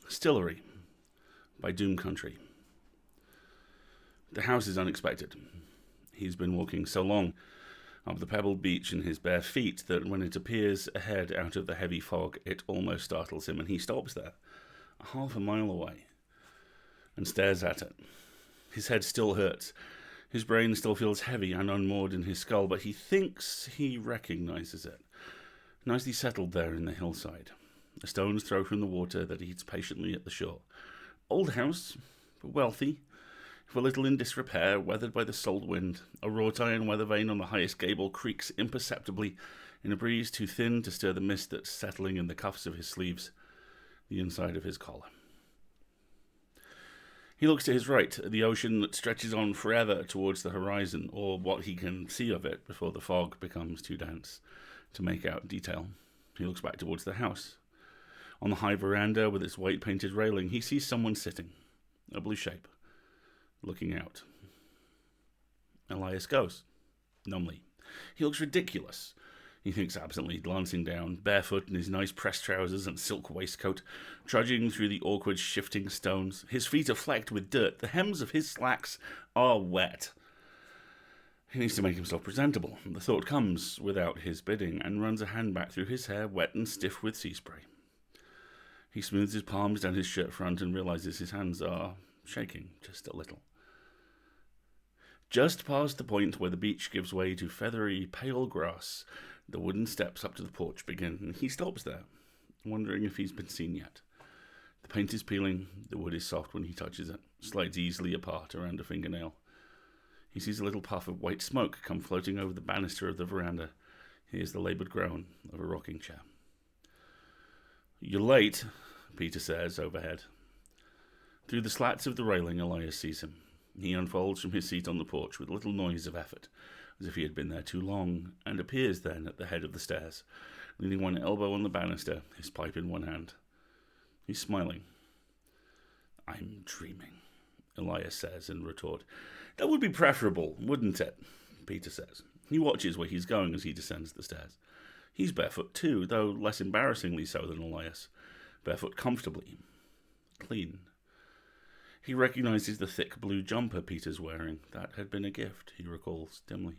Stillarie by Doomcounty. The house is unexpected. He's been walking so long up the pebbled beach in his bare feet that when it appears ahead out of the heavy fog, it almost startles him, and he stops there, half a mile away, and stares at it. His head still hurts. His brain still feels heavy and unmoored in his skull, but he thinks he recognizes it. Nicely settled there in the hillside. A stone's throw from the water that eats patiently at the shore. Old house, wealthy, if a little in disrepair, weathered by the salt wind. A wrought iron weather vane on the highest gable creaks imperceptibly in a breeze too thin to stir the mist that's settling in the cuffs of his sleeves, the inside of his collar. He looks to his right at the ocean that stretches on forever towards the horizon, or what he can see of it before the fog becomes too dense to make out detail. He looks back towards the house. On the high veranda with its white painted railing, he sees someone sitting, a blue shape, looking out. Elias goes, numbly. He looks ridiculous, he thinks absently, glancing down, barefoot in his nice pressed trousers and silk waistcoat, trudging through the awkward shifting stones. His feet are flecked with dirt. The hems of his slacks are wet. He needs to make himself presentable. The thought comes without his bidding and runs a hand back through his hair, wet and stiff with sea spray. He smooths his palms down his shirt front and realizes his hands are shaking just a little. Just past the point where the beach gives way to feathery, pale grass, the wooden steps up to the porch begin, and he stops there, wondering if he's been seen yet. The paint is peeling, the wood is soft when he touches it, slides easily apart around a fingernail. He sees a little puff of white smoke come floating over the banister of the veranda. He hears the laboured groan of a rocking chair. "You're late," Peter says overhead. Through the slats of the railing, Elias sees him. He unfolds from his seat on the porch with a little noise of effort, as if he had been there too long, and appears then at the head of the stairs, leaning one elbow on the banister, his pipe in one hand. He's smiling. "I'm dreaming," Elias says in retort. "That would be preferable, wouldn't it?" Peter says. He watches where he's going as he descends the stairs. He's barefoot too, though less embarrassingly so than Elias. Barefoot comfortably. Clean. He recognizes the thick blue jumper Peter's wearing. That had been a gift, he recalls dimly.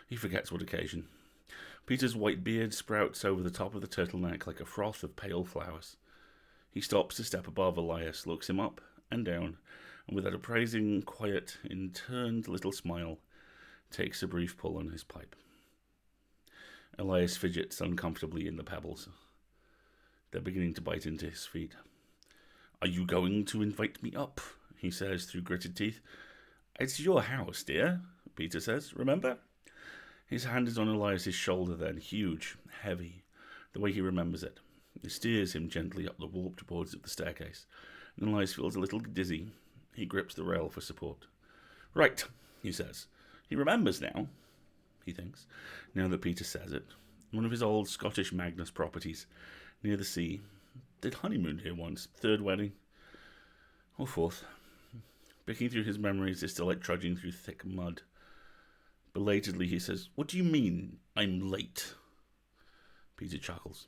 He forgets what occasion. Peter's white beard sprouts over the top of the turtleneck like a froth of pale flowers. He stops to step above Elias, looks him up and down, and with that appraising, quiet, interned little smile, takes a brief pull on his pipe. Elias fidgets uncomfortably in the pebbles. They're beginning to bite into his feet. "Are you going to invite me up?" he says through gritted teeth. "It's your house, dear," Peter says, "remember?" His hand is on Elias's shoulder then, huge, heavy, the way he remembers it. He steers him gently up the warped boards of the staircase, and Elias feels a little dizzy. He grips the rail for support. "Right," he says. He remembers now, he thinks, now that Peter says it. One of his old Scottish Magnus properties, near the sea. They'd honeymooned here once, third wedding, or fourth. Picking through his memories is still like trudging through thick mud. Belatedly he says, "What do you mean, I'm late?" Peter chuckles.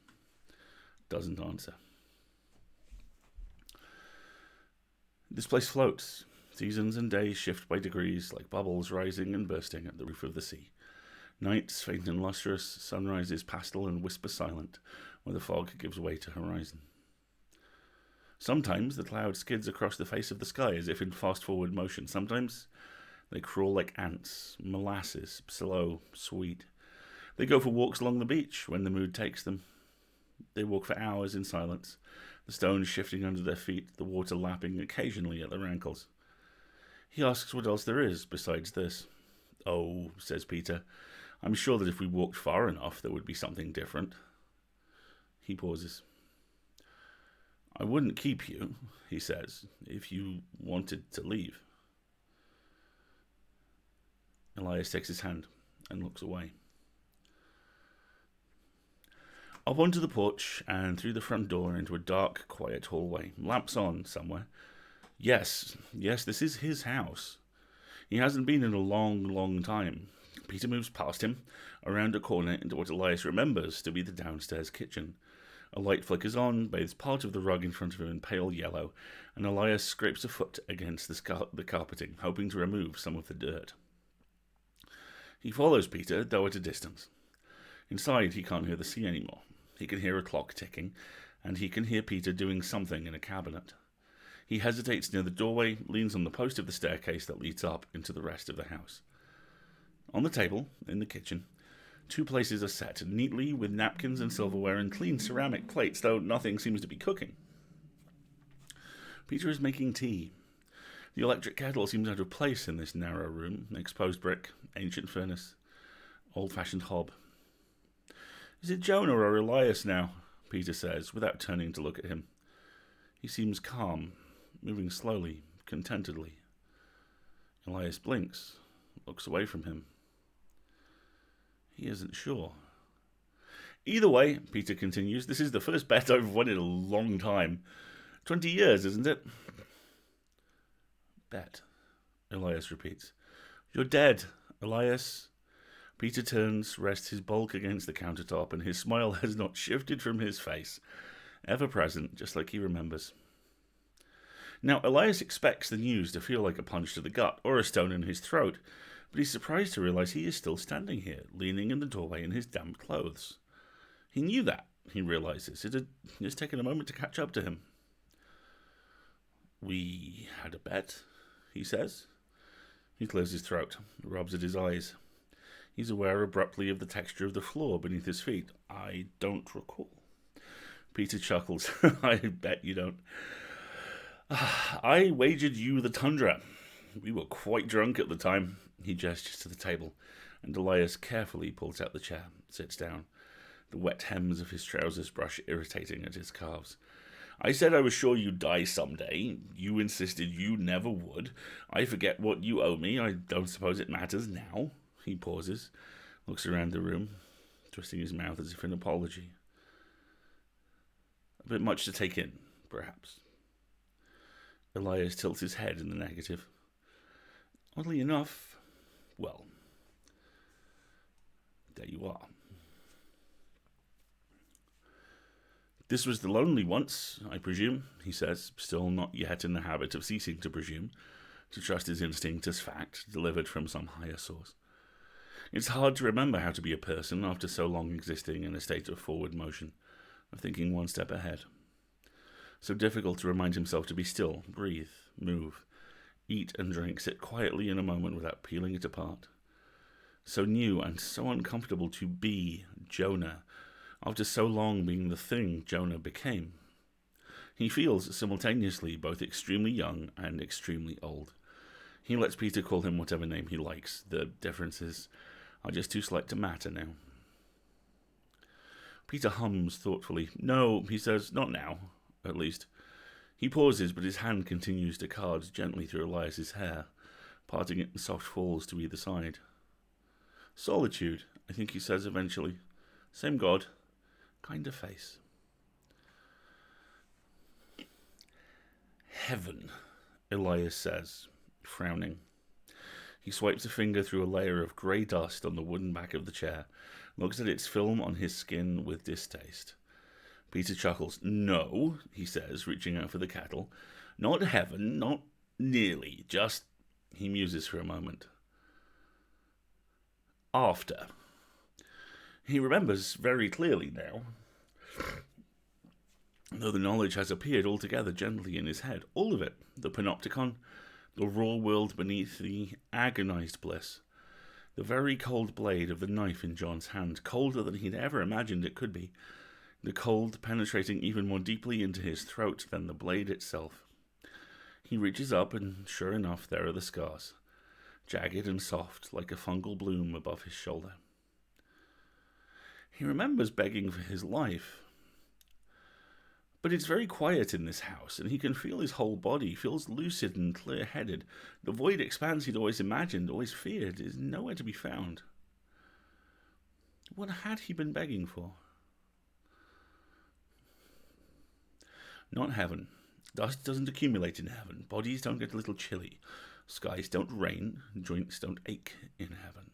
Doesn't answer. This place floats. Seasons and days shift by degrees, like bubbles rising and bursting at the roof of the sea. Nights faint and lustrous, sunrises pastel and whisper silent, where the fog gives way to horizon. Sometimes the cloud skids across the face of the sky as if in fast-forward motion. Sometimes they crawl like ants, molasses, slow, sweet. They go for walks along the beach when the mood takes them. They walk for hours in silence, the stones shifting under their feet, the water lapping occasionally at their ankles. He asks what else there is besides this. "Oh," says Peter, "I'm sure that if we walked far enough there would be something different." He pauses. "I wouldn't keep you," he says, "if you wanted to leave." Elias takes his hand and looks away. Up onto the porch and through the front door into a dark, quiet hallway. Lamps on somewhere. Yes, this is his house. He hasn't been in a long, long time. Peter moves past him, around a corner into what Elias remembers to be the downstairs kitchen. A light flickers on, bathes part of the rug in front of him in pale yellow, and Elias scrapes a foot against the carpeting, hoping to remove some of the dirt. He follows Peter, though at a distance. Inside, he can't hear the sea anymore. He can hear a clock ticking, and he can hear Peter doing something in a cabinet. He hesitates near the doorway, leans on the post of the staircase that leads up into the rest of the house. On the table, in the kitchen, 2 places are set neatly with napkins and silverware and clean ceramic plates, though nothing seems to be cooking. Peter is making tea. The electric kettle seems out of place in this narrow room. Exposed brick, ancient furnace, old-fashioned hob. "Is it Jonah or Elias now?" Peter says, without turning to look at him. He seems calm, moving slowly, contentedly. Elias blinks, looks away from him. He isn't sure. "Either way," Peter continues, "this is the first bet I've won in a long time. 20 years, isn't it?" "Bet," Elias repeats. "You're dead, Elias." Peter turns, rests his bulk against the countertop, and his smile has not shifted from his face. Ever present, just like he remembers. Now, Elias expects the news to feel like a punch to the gut, or a stone in his throat, but he's surprised to realize he is still standing here, leaning in the doorway in his damp clothes. He knew that, he realizes. It had just taken a moment to catch up to him. "We had a bet," he says. He clears his throat, rubs at his eyes. He's aware abruptly of the texture of the floor beneath his feet. "I don't recall." Peter chuckles. "I bet you don't. I wagered you the tundra. We were quite drunk at the time." He gestures to the table, and Elias carefully pulls out the chair, sits down. The wet hems of his trousers brush irritating at his calves. "I said I was sure you'd die someday. You insisted you never would. I forget what you owe me. I don't suppose it matters now." He pauses, looks around the room, twisting his mouth as if in apology. A bit much to take in, perhaps. Elias tilts his head in the negative. "Oddly enough, well, there you are." "This was the lonely once, I presume," he says, still not yet in the habit of ceasing to presume, to trust his instinct as fact, delivered from some higher source. It's hard to remember how to be a person after so long existing in a state of forward motion, of thinking one step ahead. So difficult to remind himself to be still, breathe, move, eat and drink, sit quietly in a moment without peeling it apart. So new and so uncomfortable to be Jonah, after so long being the thing Jonah became. He feels simultaneously both extremely young and extremely old. He lets Peter call him whatever name he likes. The differences are just too slight to matter now. Peter hums thoughtfully. "No," he says, "not now, at least." He pauses, but his hand continues to card gently through Elias's hair, parting it in soft falls to either side. "Solitude," I think he says eventually. "Same God, kind of face." "Heaven," Elias says, frowning. He swipes a finger through a layer of grey dust on the wooden back of the chair, looks at its film on his skin with distaste. Peter chuckles. "No," he says, reaching out for the kettle. "Not heaven, not nearly, just..." He muses for a moment. "After." He remembers very clearly now, though the knowledge has appeared altogether gently in his head. All of it. The panopticon, the raw world beneath, the agonized bliss. The very cold blade of the knife in John's hand, colder than he'd ever imagined it could be. The cold penetrating even more deeply into his throat than the blade itself. He reaches up, and sure enough, there are the scars, jagged and soft, like a fungal bloom above his shoulder. He remembers begging for his life. But it's very quiet in this house, and he can feel his whole body, feels lucid and clear-headed. The void expanse he'd always imagined, always feared, is nowhere to be found. What had he been begging for? Not heaven. Dust doesn't accumulate in heaven. Bodies don't get a little chilly. Skies don't rain. Joints don't ache in heaven.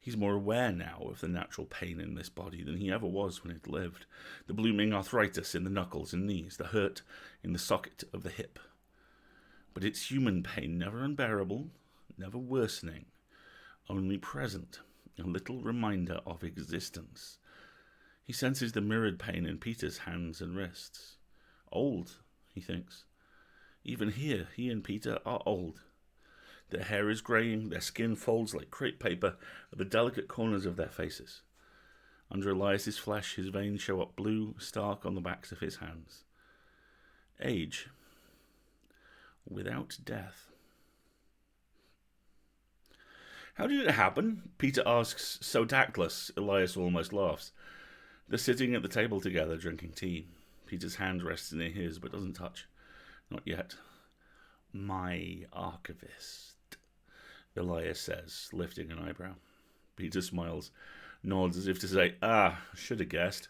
He's more aware now of the natural pain in this body than he ever was when it lived. The blooming arthritis in the knuckles and knees, the hurt in the socket of the hip. But it's human pain, never unbearable, never worsening, only present, a little reminder of existence. He senses the mirrored pain in Peter's hands and wrists. Old, he thinks. Even here, he and Peter are old. Their hair is greying, their skin folds like crepe paper at the delicate corners of their faces. Under Elias's flesh, his veins show up blue, stark on the backs of his hands. Age. Without death. How did it happen? Peter asks, so tactless, Elias almost laughs. They're sitting at the table together, drinking tea. Peter's hand rests near his, but doesn't touch. Not yet. My archivist, Elias says, lifting an eyebrow. Peter smiles, nods as if to say, should have guessed.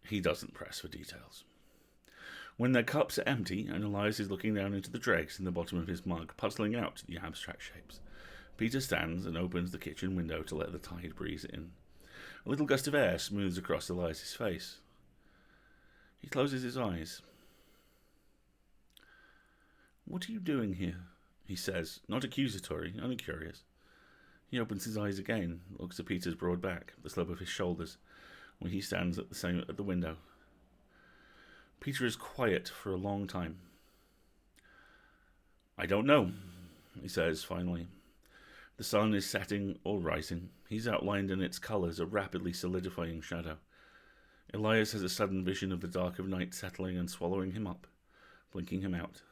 He doesn't press for details. When their cups are empty and Elias is looking down into the dregs in the bottom of his mug, puzzling out the abstract shapes, Peter stands and opens the kitchen window to let the tide breeze in. A little gust of air smooths across Elias's face. He closes his eyes. What are you doing here? He says, not accusatory, only curious. He opens his eyes again, looks at Peter's broad back, the slope of his shoulders, where he stands at the window. Peter is quiet for a long time. I don't know, he says finally. The sun is setting or rising. He's outlined in its colours a rapidly solidifying shadow. Elias has a sudden vision of the dark of night settling and swallowing him up, blinking him out.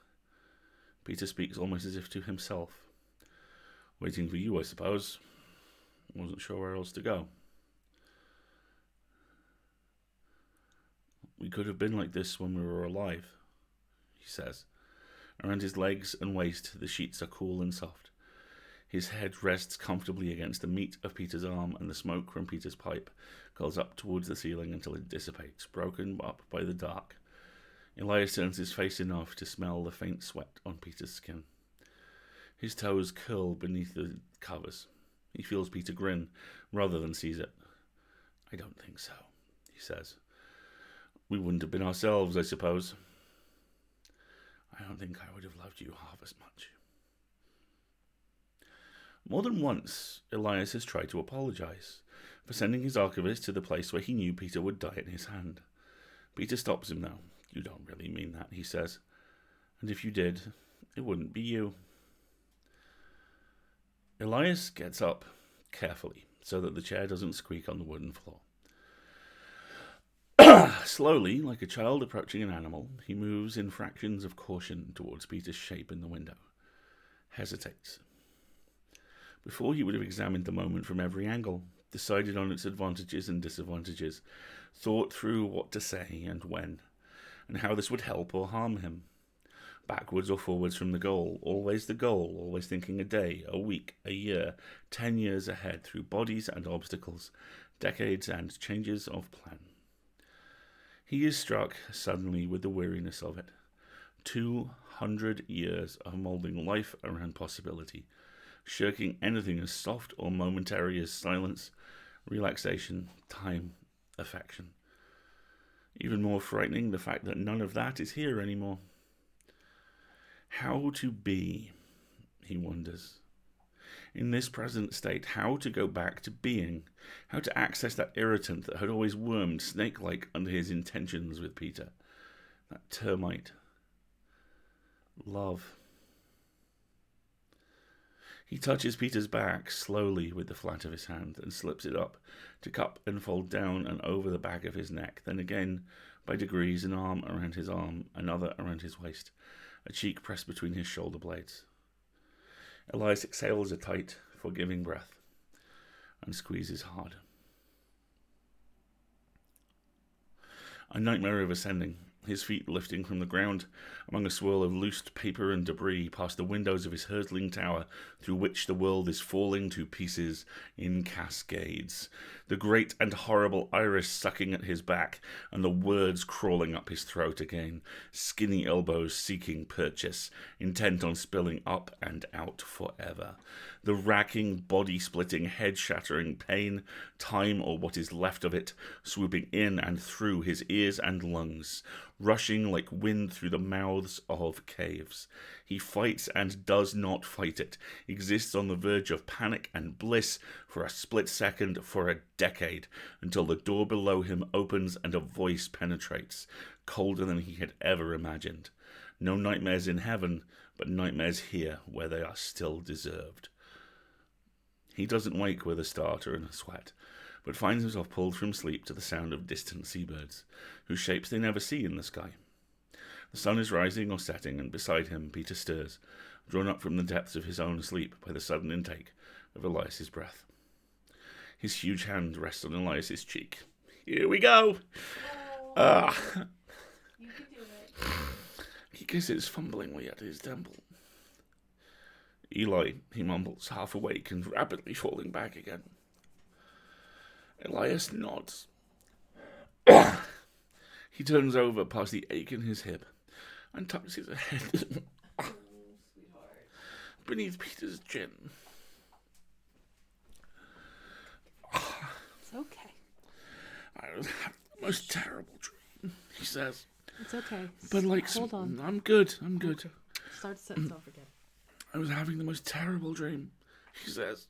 Peter speaks almost as if to himself. Waiting for you, I suppose. Wasn't sure where else to go. We could have been like this when we were alive, he says. Around his legs and waist, the sheets are cool and soft. His head rests comfortably against the meat of Peter's arm, and the smoke from Peter's pipe curls up towards the ceiling until it dissipates, broken up by the dark. Elias turns his face enough to smell the faint sweat on Peter's skin. His toes curl beneath the covers. He feels Peter grin, rather than sees it. I don't think so, he says. We wouldn't have been ourselves, I suppose. I don't think I would have loved you half as much. More than once, Elias has tried to apologize for sending his archivist to the place where he knew Peter would die in his hand. Peter stops him, though. You don't really mean that, he says. And if you did, it wouldn't be you. Elias gets up carefully so that the chair doesn't squeak on the wooden floor. Slowly, like a child approaching an animal, he moves in fractions of caution towards Peter's shape in the window. Hesitates. Before he would have examined the moment from every angle, decided on its advantages and disadvantages, thought through what to say and when, and how this would help or harm him. Backwards or forwards from the goal, always thinking a day, a week, a year, 10 years ahead through bodies and obstacles, decades and changes of plan. He is struck suddenly with the weariness of it. 200 years of moulding life around possibility, shirking anything as soft or momentary as silence, relaxation, time, affection. Even more frightening, the fact that none of that is here anymore. How to be, he wonders. In this present state, how to go back to being, how to access that irritant that had always wormed snake-like under his intentions with Peter, that termite. Love. He touches Peter's back slowly with the flat of his hand and slips it up to cup and fold down and over the back of his neck, then again, by degrees, an arm around his arm, another around his waist, a cheek pressed between his shoulder blades. Elias exhales a tight, forgiving breath and squeezes hard. A nightmare of ascending, his feet lifting from the ground among a swirl of loose paper and debris past the windows of his hurtling tower through which the world is falling to pieces in cascades. The great and horrible iris sucking at his back and the words crawling up his throat again, skinny elbows seeking purchase, intent on spilling up and out forever. The racking, body-splitting, head-shattering pain, time or what is left of it, swooping in and through his ears and lungs, rushing like wind through the mouths of caves. He fights and does not fight it, exists on the verge of panic and bliss for a split second, for a decade, until the door below him opens and a voice penetrates, colder than he had ever imagined. No nightmares in heaven, but nightmares here where they are still deserved. He doesn't wake with a start or in a sweat, but finds himself pulled from sleep to the sound of distant seabirds, whose shapes they never see in the sky. The sun is rising or setting, and beside him Peter stirs, drawn up from the depths of his own sleep by the sudden intake of Elias's breath. His huge hand rests on Elias's cheek. Here we go! You can do it. He kisses fumblingly at his temple. Eli, he mumbles, half awake and rapidly falling back again. Elias nods. He turns over past the ache in his hip and tucks his head beneath Peter's chin. It's okay. I was having the most terrible dream, he says. It's okay. But Hold on. I'm good. Okay. Start sentence off again. I was having the most terrible dream, he says.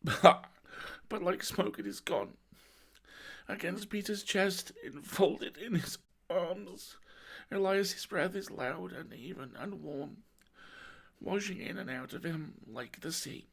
But like smoke, it is gone. Against Peter's chest, enfolded in his arms, Elias's breath is loud and even and warm, washing in and out of him like the sea.